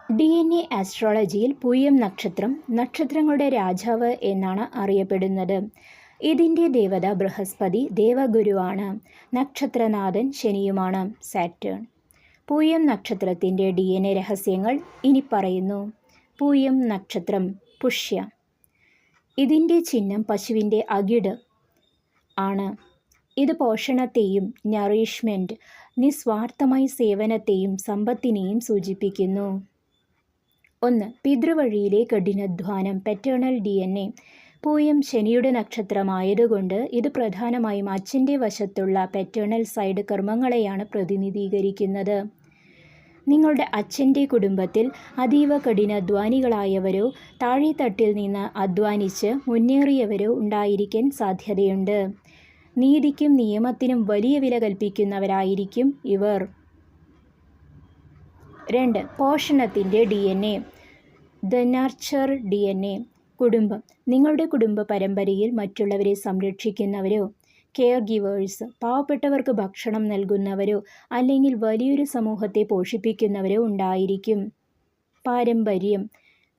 DNA ആസ്ട്രോളജിയിൽ പൂയം നക്ഷത്രം നക്ഷത്രങ്ങളുടെ രാജാവ് എന്നാണ് അറിയപ്പെടുന്നത്. ഇതിൻ്റെ ദേവത ബൃഹസ്പതി ദേവഗുരുവാണ്. നക്ഷത്രനാഥൻ ശനിയുമാണ്, സാറ്റേൺ. പൂയം നക്ഷത്രത്തിൻ്റെ DNA രഹസ്യങ്ങൾ ഇനി പറയുന്നു. പൂയം നക്ഷത്രം പുഷ്യ. ഇതിൻ്റെ ചിഹ്നം പശുവിൻ്റെ അകിട് ആണ്. ഇത് പോഷണത്തെയും നറിഷ്മെൻറ്റ്, നിസ്വാർത്ഥമായ സേവനത്തെയും സമ്പത്തിനെയും സൂചിപ്പിക്കുന്നു. 1. പിതൃവഴിയിലെ കഠിനാധ്വാനം, പാറ്റേണൽ DNA. പൂയം ശനിയുടെ നക്ഷത്രമായതുകൊണ്ട് ഇത് പ്രധാനമായും അച്ഛൻ്റെ വശത്തുള്ള പാറ്റേണൽ സൈഡ് കർമ്മങ്ങളെയാണ് പ്രതിനിധീകരിക്കുന്നത്. നിങ്ങളുടെ അച്ഛൻ്റെ കുടുംബത്തിൽ അതീവ കഠിനാധ്വാനികളായവരോ താഴെത്തട്ടിൽ നിന്ന് അധ്വാനിച്ച് മുന്നേറിയവരോ ഉണ്ടായിരിക്കാൻ സാധ്യതയുണ്ട്. നീതിക്കും നിയമത്തിനും വലിയ വില കൽപ്പിക്കുന്നവരായിരിക്കും ഇവർ. 2. പോഷണത്തിൻ്റെ DNA. The nurture DNA. കുടുംബം. നിങ്ങളുടെ കുടുംബ പരമ്പരയിൽ മറ്റുള്ളവരെ സംരക്ഷിക്കുന്നവരോ കെയർ ഗിവേഴ്സ്, പാവപ്പെട്ടവർക്ക് ഭക്ഷണം നൽകുന്നവരോ അല്ലെങ്കിൽ വലിയൊരു സമൂഹത്തെ പോഷിപ്പിക്കുന്നവരോ ഉണ്ടായിരിക്കും. പാരമ്പര്യം.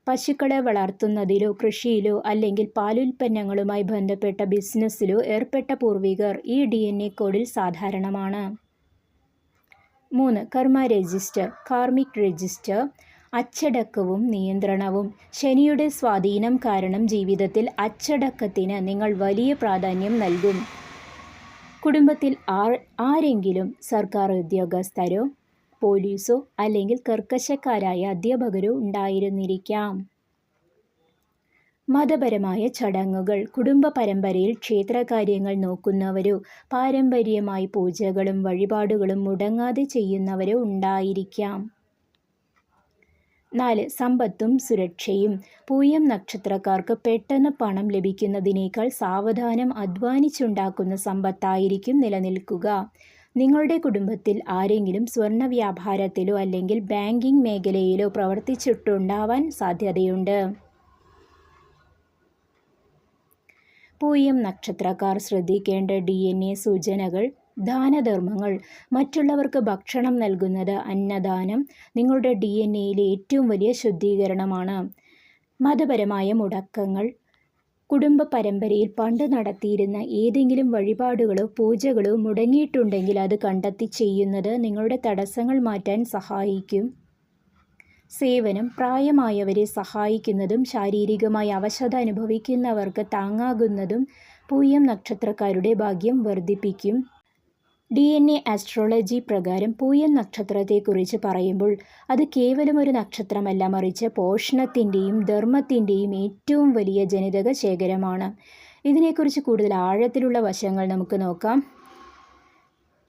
പശുക്കളെ വളർത്തുന്നതിലോ കൃഷിയിലോ അല്ലെങ്കിൽ പാലുൽപ്പന്നങ്ങളുമായി ബന്ധപ്പെട്ട ബിസിനസ്സിലോ ഏർപ്പെട്ട പൂർവികർ ഈ DNA കോഡിൽ സാധാരണമാണ്. 3. കർമ്മ രജിസ്റ്റർ, കാർമിക് രജിസ്റ്റർ. അച്ചടക്കവും നിയന്ത്രണവും. ശനിയുടെ സ്വാധീനം കാരണം ജീവിതത്തിൽ അച്ചടക്കത്തിന് നിങ്ങൾ വലിയ പ്രാധാന്യം നൽകും. കുടുംബത്തിൽ ആരെങ്കിലും സർക്കാർ ഉദ്യോഗസ്ഥരോ പോലീസോ അല്ലെങ്കിൽ കർക്കശക്കാരായ അധ്യാപകരോ ഉണ്ടായിരുന്നിരിക്കാം. മതപരമായ ചടങ്ങുകൾ. കുടുംബ പരമ്പരയിൽ ക്ഷേത്രകാര്യങ്ങൾ നോക്കുന്നവരോ പാരമ്പര്യമായി പൂജകളും വഴിപാടുകളും മുടങ്ങാതെ ചെയ്യുന്നവരോ ഉണ്ടായിരിക്കാം. 4. സമ്പത്തും സുരക്ഷയും. പൂയം നക്ഷത്രക്കാർക്ക് പെട്ടെന്ന് പണം ലഭിക്കുന്നതിനേക്കാൾ സാവധാനം അധ്വാനിച്ചുണ്ടാക്കുന്ന സമ്പത്തായിരിക്കും നിലനിൽക്കുക. നിങ്ങളുടെ കുടുംബത്തിൽ ആരെങ്കിലും സ്വർണ്ണ വ്യാപാരത്തിലോ അല്ലെങ്കിൽ ബാങ്കിംഗ് മേഖലയിലോ പ്രവർത്തിച്ചിട്ടുണ്ടാവാൻ സാധ്യതയുണ്ട്. പൂയം നക്ഷത്രക്കാർ ശ്രദ്ധിക്കേണ്ട DNA സൂചനകൾ. ദാനധർമ്മങ്ങൾ. മറ്റുള്ളവർക്ക് ഭക്ഷണം നൽകുന്നത്, അന്നദാനം, നിങ്ങളുടെ DNAയിലെ ഏറ്റവും വലിയ ശുദ്ധീകരണമാണ്. മതപരമായ മുടക്കങ്ങൾ. കുടുംബ പരമ്പരയിൽ പണ്ട് നടത്തിയിരുന്ന ഏതെങ്കിലും വഴിപാടുകളോ പൂജകളോ മുടങ്ങിയിട്ടുണ്ടെങ്കിൽ അത് കണ്ടെത്തി ചെയ്യുന്നത് നിങ്ങളുടെ തടസ്സങ്ങൾ മാറ്റാൻ സഹായിക്കും. സേവനം. പ്രായമായവരെ സഹായിക്കുന്നതും ശാരീരികമായി അവശത അനുഭവിക്കുന്നവർക്ക് താങ്ങാകുന്നതും പൂയം നക്ഷത്രക്കാരുടെ ഭാഗ്യം വർദ്ധിപ്പിക്കും. DNA ആസ്ട്രോളജി പ്രകാരം പൂയം നക്ഷത്രത്തെക്കുറിച്ച് പറയുമ്പോൾ അത് കേവലം ഒരു നക്ഷത്രമല്ല, മറിച്ച് പോഷണത്തിൻ്റെയും ധർമ്മത്തിൻ്റെയും ഏറ്റവും വലിയ ജനിതക ശേഖരമാണ്. ഇതിനെക്കുറിച്ച് കൂടുതൽ ആഴത്തിലുള്ള വശങ്ങൾ നമുക്ക് നോക്കാം.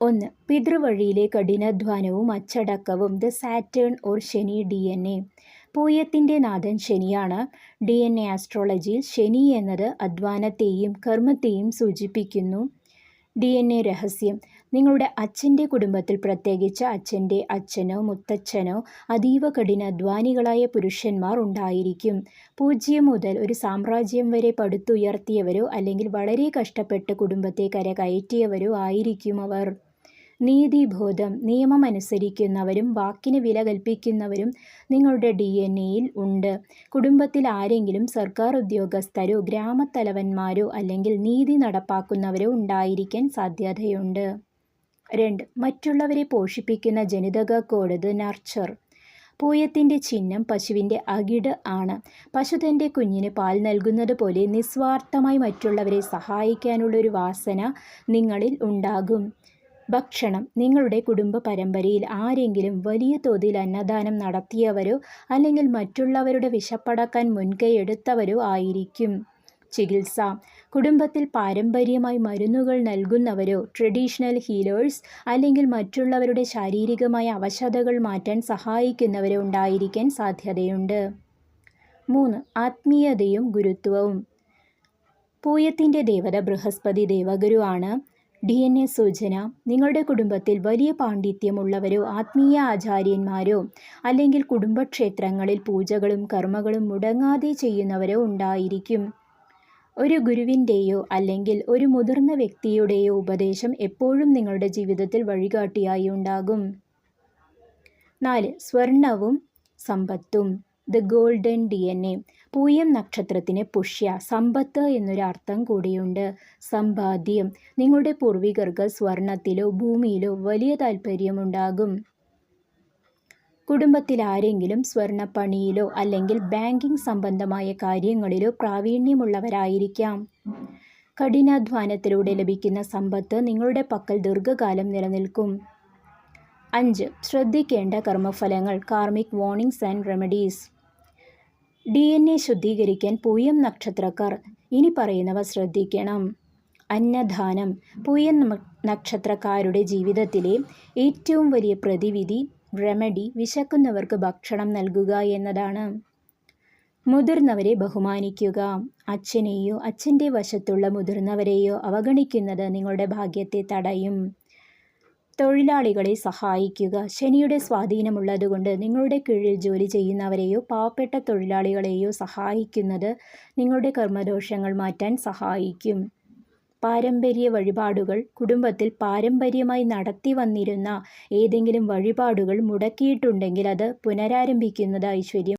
1. പിതൃവഴിയിലെ കഠിനാധ്വാനവും അച്ചടക്കവും. ദ സാറ്റേൺ ഓർ ശനി DNA. പൂയത്തിൻ്റെ നാഥൻ ശനിയാണ്. DNA ആസ്ട്രോളജിയിൽ ശനി എന്നത് അധ്വാനത്തെയും കർമ്മത്തെയും സൂചിപ്പിക്കുന്നു. DNA രഹസ്യം. നിങ്ങളുടെ അച്ഛൻ്റെ കുടുംബത്തിൽ, പ്രത്യേകിച്ച് അച്ഛൻ്റെ അച്ഛനോ മുത്തച്ഛനോ അതീവ കഠിനാധ്വാനികളായ പുരുഷന്മാർ ഉണ്ടായിരിക്കും. 0 മുതൽ ഒരു സാമ്രാജ്യം വരെ പടുത്തുയർത്തിയവരോ അല്ലെങ്കിൽ വളരെ കഷ്ടപ്പെട്ട് കുടുംബത്തെ കരകയറ്റിയവരോ ആയിരിക്കും അവർ. നീതിബോധം. നിയമം അനുസരിക്കുന്നവരും വാക്കിന് വില കൽപ്പിക്കുന്നവരും നിങ്ങളുടെ DNAയിൽ ഉണ്ട്. കുടുംബത്തിൽ ആരെങ്കിലും സർക്കാർ ഉദ്യോഗസ്ഥരോ ഗ്രാമത്തലവന്മാരോ അല്ലെങ്കിൽ നീതി നടപ്പാക്കുന്നവരോ ഉണ്ടായിരിക്കാൻ സാധ്യതയുണ്ട്. 2. മറ്റുള്ളവരെ പോഷിപ്പിക്കുന്ന ജനിതക കോഡ്. The nurture. പൂയത്തിൻ്റെ ചിഹ്നം പശുവിൻ്റെ അകിട് ആണ്. പശു തൻ്റെ കുഞ്ഞിന് പാൽ നൽകുന്നത് പോലെ നിസ്വാർത്ഥമായി മറ്റുള്ളവരെ സഹായിക്കാനുള്ളൊരു വാസന നിങ്ങളിൽ ഉണ്ടാകും. ഭക്ഷണം. നിങ്ങളുടെ കുടുംബ പരമ്പരയിൽ ആരെങ്കിലും വലിയ തോതിൽ അന്നദാനം നടത്തിയവരോ അല്ലെങ്കിൽ മറ്റുള്ളവരുടെ വിശപ്പടക്കാൻ മുൻകൈ എടുത്തവരോ ആയിരിക്കും. ചികിത്സ. കുടുംബത്തിൽ പാരമ്പര്യമായി മരുന്നുകൾ നൽകുന്നവരോ ട്രഡീഷണൽ ഹീലേഴ്സ് അല്ലെങ്കിൽ മറ്റുള്ളവരുടെ ശാരീരികമായ അവശതകൾ മാറ്റാൻ സഹായിക്കുന്നവരോ ഉണ്ടായിരിക്കാൻ സാധ്യതയുണ്ട്. 3. ആത്മീയതയും ഗുരുത്വവും. പൂയത്തിൻ്റെ ദേവത ബൃഹസ്പതി ദേവഗുരു ആണ്. DNA സൂചന. നിങ്ങളുടെ കുടുംബത്തിൽ വലിയ പാണ്ഡിത്യമുള്ളവരോ ആത്മീയ ആചാര്യന്മാരോ അല്ലെങ്കിൽ കുടുംബക്ഷേത്രങ്ങളിൽ പൂജകളും കർമ്മങ്ങളും മുടങ്ങാതെ ചെയ്യുന്നവരോ ഉണ്ടായിരിക്കും. ഒരു ഗുരുവിൻ്റെയോ അല്ലെങ്കിൽ ഒരു മുതിർന്ന വ്യക്തിയുടെയോ ഉപദേശം എപ്പോഴും നിങ്ങളുടെ ജീവിതത്തിൽ വഴികാട്ടിയായി ഉണ്ടാകും. 4. സ്വർണവും സമ്പത്തും. The golden DNA. പൂയം നക്ഷത്രത്തിന് പുഷ്യ, സമ്പത്ത് എന്നൊരു അർത്ഥം കൂടിയുണ്ട്. സമ്പാദ്യം. നിങ്ങളുടെ പൂർവികർക്ക് സ്വർണത്തിലോ ഭൂമിയിലോ വലിയ താല്പര്യമുണ്ടാകും. കുടുംബത്തിൽ ആരെങ്കിലും സ്വർണ്ണപ്പണിയിലോ അല്ലെങ്കിൽ ബാങ്കിംഗ് സംബന്ധമായ കാര്യങ്ങളിലോ പ്രാവീണ്യമുള്ളവരായിരിക്കാം. കഠിനാധ്വാനത്തിലൂടെ ലഭിക്കുന്ന സമ്പത്ത് നിങ്ങളുടെ പക്കൽ ദീർഘകാലം നിലനിൽക്കും. 5. ശ്രദ്ധിക്കേണ്ട കർമ്മഫലങ്ങൾ. Karmic warnings and remedies. DNA ശുദ്ധീകരിക്കാൻ പൂയം നക്ഷത്രക്കാർ ഇനി പറയുന്നവ ശ്രദ്ധിക്കണം. അന്നദാനം. പൂയം നക്ഷത്രക്കാരുടെ ജീവിതത്തിലെ ഏറ്റവും വലിയ പ്രതിവിധി റെമഡി വിശക്കുന്നവർക്ക് ഭക്ഷണം നൽകുക എന്നതാണ്. മുതിർന്നവരെ ബഹുമാനിക്കുക. അച്ഛനെയോ അച്ഛൻ്റെ വശത്തുള്ള മുതിർന്നവരെയോ അവഗണിക്കുന്നത് നിങ്ങളുടെ ഭാഗ്യത്തെ തടയും. തൊഴിലാളികളെ സഹായിക്കുക. ശനിയുടെ സ്വാധീനമുള്ളതുകൊണ്ട് നിങ്ങളുടെ കീഴിൽ ജോലി ചെയ്യുന്നവരെയോ പാവപ്പെട്ട തൊഴിലാളികളെയോ സഹായിക്കുന്നത് നിങ്ങളുടെ കർമ്മദോഷങ്ങൾ മാറ്റാൻ സഹായിക്കും. പാരമ്പര്യ വഴിപാടുകൾ. കുടുംബത്തിൽ പാരമ്പര്യമായി നടത്തി വന്നിരുന്ന ഏതെങ്കിലും വഴിപാടുകൾ മുടക്കിയിട്ടുണ്ടെങ്കിൽ അത് പുനരാരംഭിക്കുന്നത് ഐശ്വര്യം